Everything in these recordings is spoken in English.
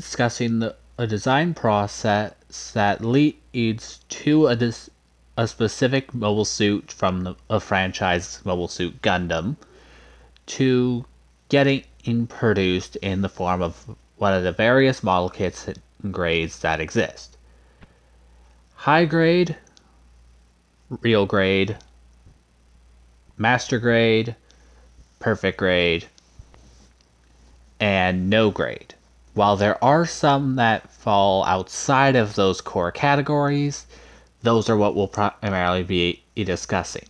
discussing a design process that leads to a specific mobile suit from a franchise Mobile Suit Gundam to getting produced in the form of one of the various model kits and grades that exist. High grade, real grade, master grade, perfect grade, and no grade. While there are some that fall outside of those core categories, those are what we'll primarily be discussing.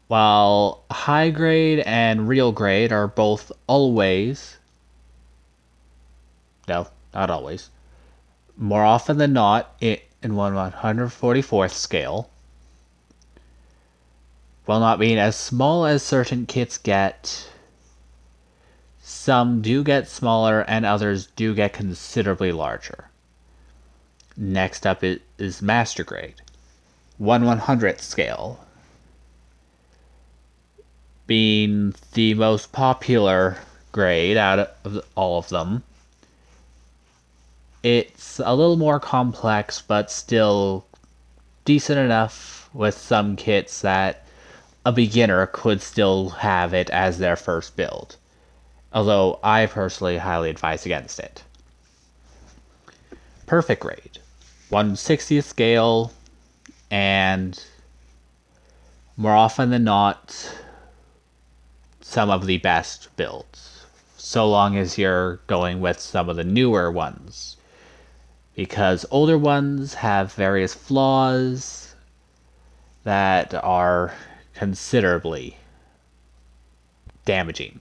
While high grade and real grade are both always, no, not always, more often than not in 1/144th scale, while not being as small as certain kits get, some do get smaller and others do get considerably larger. Next up is master grade, 1/100th scale, being the most popular grade out of all of them. It's a little more complex, but still decent enough with some kits that a beginner could still have it as their first build. Although I personally highly advise against it. Perfect grade, 1/60th scale, and more often than not, some of the best builds, so long as you're going with some of the newer ones, because older ones have various flaws that are considerably damaging.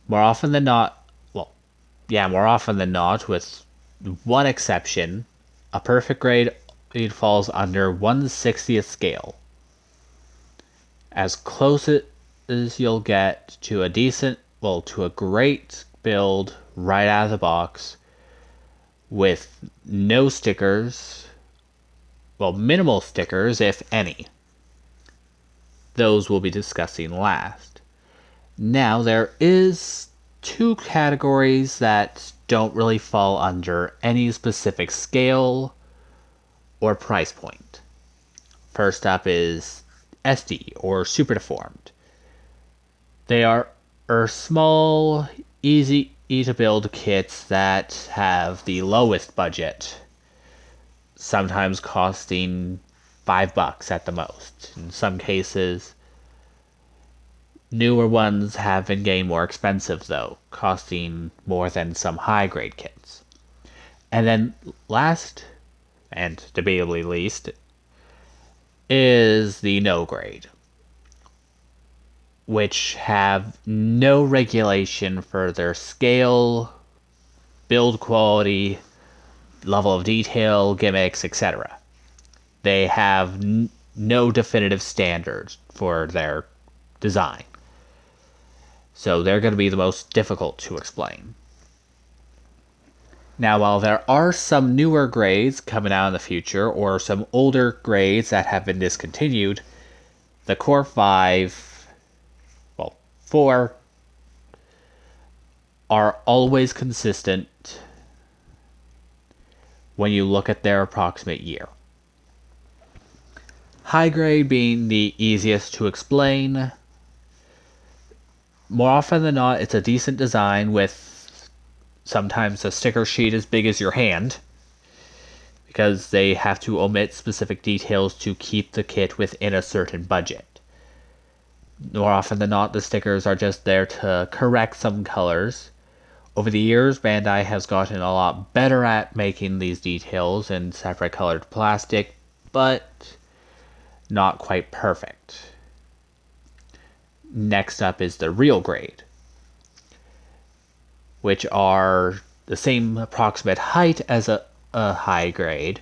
More often than not, more often than not, with one exception, a perfect grade falls under 1/60th scale. As close as you'll get to to a great build right out of the box with no stickers, minimal stickers, if any. Those we'll be discussing last. Now, there is two categories that don't really fall under any specific scale or price point. First up is SD, or Super Deformed. They are small, easy to build kits that have the lowest budget, sometimes costing $5 at the most. In some cases, newer ones have been getting more expensive though, costing more than some high grade kits. And then last, and debatably least, is the no grade, which have no regulation for their scale, build quality, level of detail, gimmicks, etc. They have no definitive standards for their design. So they're going to be the most difficult to explain. Now, while there are some newer grades coming out in the future, or some older grades that have been discontinued, the core 4 are always consistent when you look at their approximate year. High grade being the easiest to explain. More often than not, it's a decent design with sometimes a sticker sheet as big as your hand, because they have to omit specific details to keep the kit within a certain budget. More often than not, the stickers are just there to correct some colors. Over the years, Bandai has gotten a lot better at making these details in separate colored plastic, but not quite perfect. Next up is the real grade, which are the same approximate height as a high grade,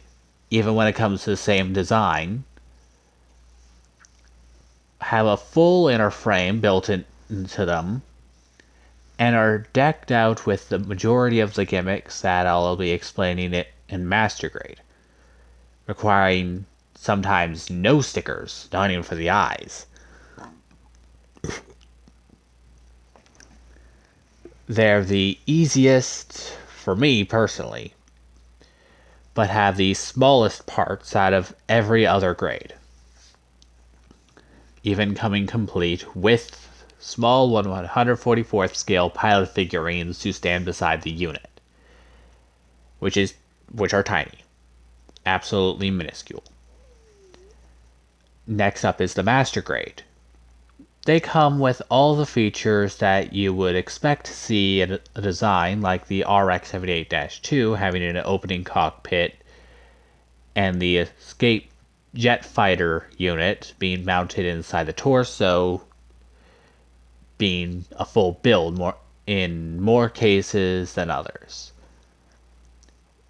even when it comes to the same design, have a full inner frame built into them, and are decked out with the majority of the gimmicks that I'll be explaining it in Master Grade, requiring sometimes no stickers, not even for the eyes. They're the easiest for me personally, but have the smallest parts out of every other grade, even coming complete with small 144th scale pilot figurines to stand beside the unit, which is which are tiny, absolutely minuscule. Next up is the Master Grade. They come with all the features that you would expect to see in a design like the RX-78-2 having an opening cockpit and the escape jet fighter unit being mounted inside the torso being a full build in more cases than others.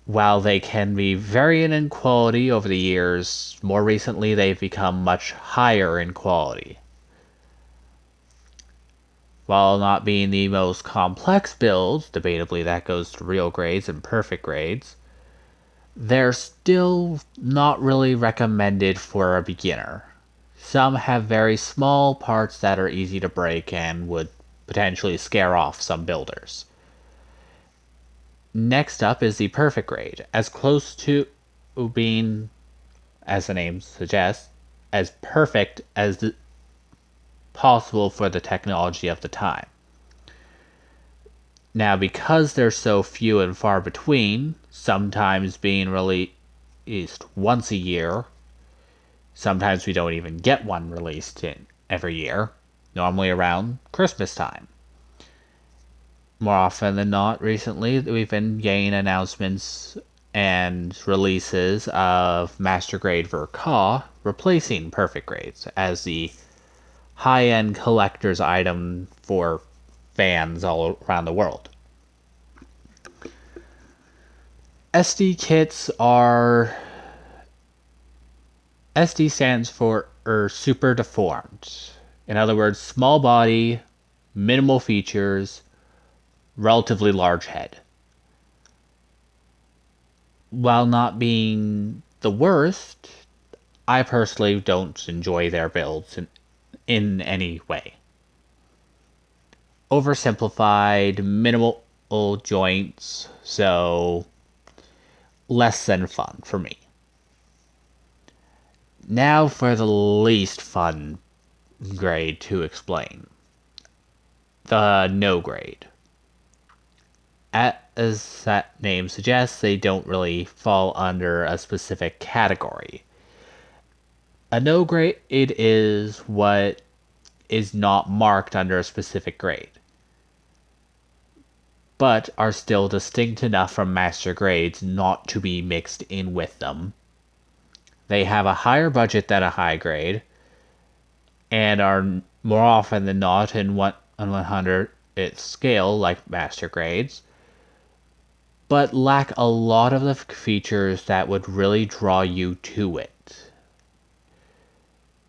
While they can be varying in quality over the years, more recently they've become much higher in quality. While not being the most complex builds, debatably that goes to real grades and perfect grades, they're still not really recommended for a beginner. Some have very small parts that are easy to break and would potentially scare off some builders. Next up is the perfect grade, as close to being, as the name suggests, as perfect as possible for the technology of the time. Now, because they're so few and far between, sometimes being released once a year, sometimes we don't even get one released in every year, normally around Christmas time. More often than not, recently, we've been getting announcements and releases of Master Grade Verka replacing Perfect Grades as the high-end collector's item for fans all around the world. SD kits are... SD stands for super deformed. In other words, small body, minimal features, relatively large head. While not being the worst, I personally don't enjoy their builds in any way. Oversimplified, minimal joints, so less than fun for me. Now for the least fun grade to explain. The no grade. As that name suggests, they don't really fall under a specific category. A no grade is what is not marked under a specific grade, but are still distinct enough from master grades not to be mixed in with them. They have a higher budget than a high grade, and are more often than not in 1/100 scale like master grades, but lack a lot of the features that would really draw you to it.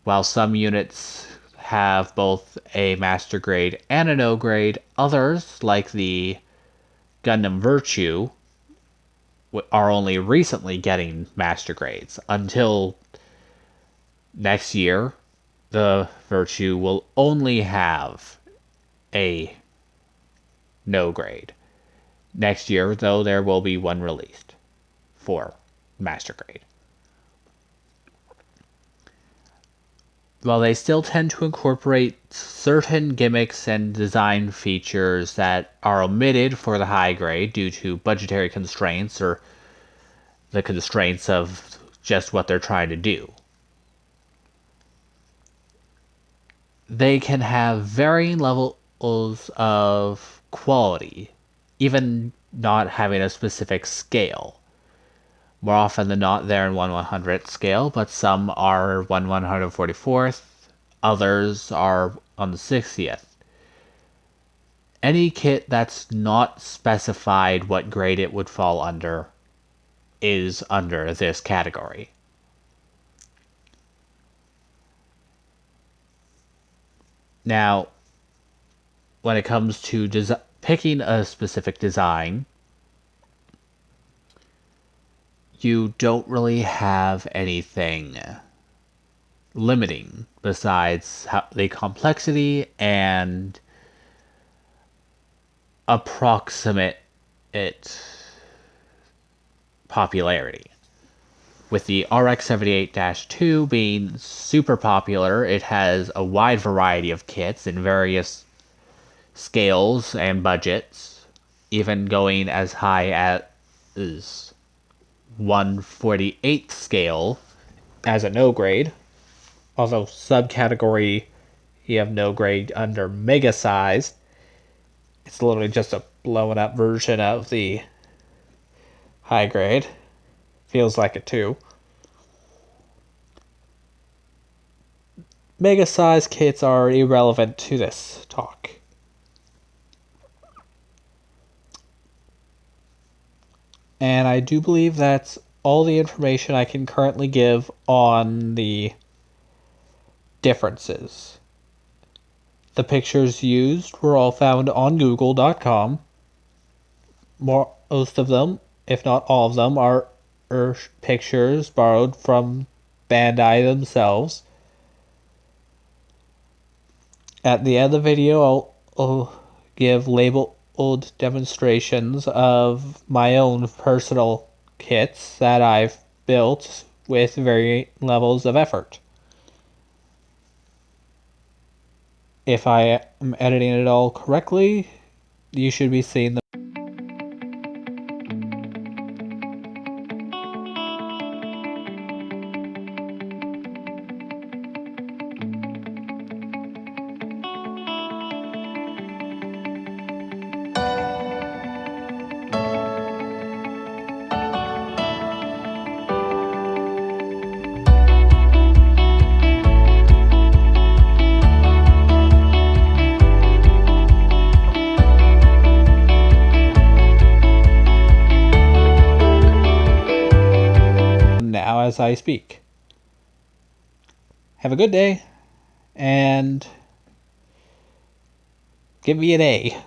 While some units have both a master grade and a no grade, others, like the Gundam Virtue, are only recently getting master grades. Until next year, the Virtue will only have a no grade. Next year, though, there will be one released for master grade. While they still tend to incorporate certain gimmicks and design features that are omitted for the high grade due to budgetary constraints or the constraints of just what they're trying to do. They can have varying levels of quality, even not having a specific scale. More often than not, they're in 1/100th scale, but some are 1/144th, others are on the 60th. Any kit that's not specified what grade it would fall under is under this category. Now, when it comes to picking a specific design, you don't really have anything limiting besides the complexity and approximate popularity. With the RX 78-2 being super popular, it has a wide variety of kits in various scales and budgets, even going as high as 1/48th scale as a no grade. Also, subcategory, you have no grade under mega size. It's literally just a blown up version of the high grade. Feels like it too. Mega size kits are irrelevant to this talk. And I do believe that's all the information I can currently give on the differences. The pictures used were all found on Google.com. Most of them, if not all of them, are pictures borrowed from Bandai themselves. At the end of the video, I'll give labeled demonstrations of my own personal kits that I've built with varying levels of effort. If I am editing it all correctly, you should be seeing the now as I speak. Have a good day, and give me an A.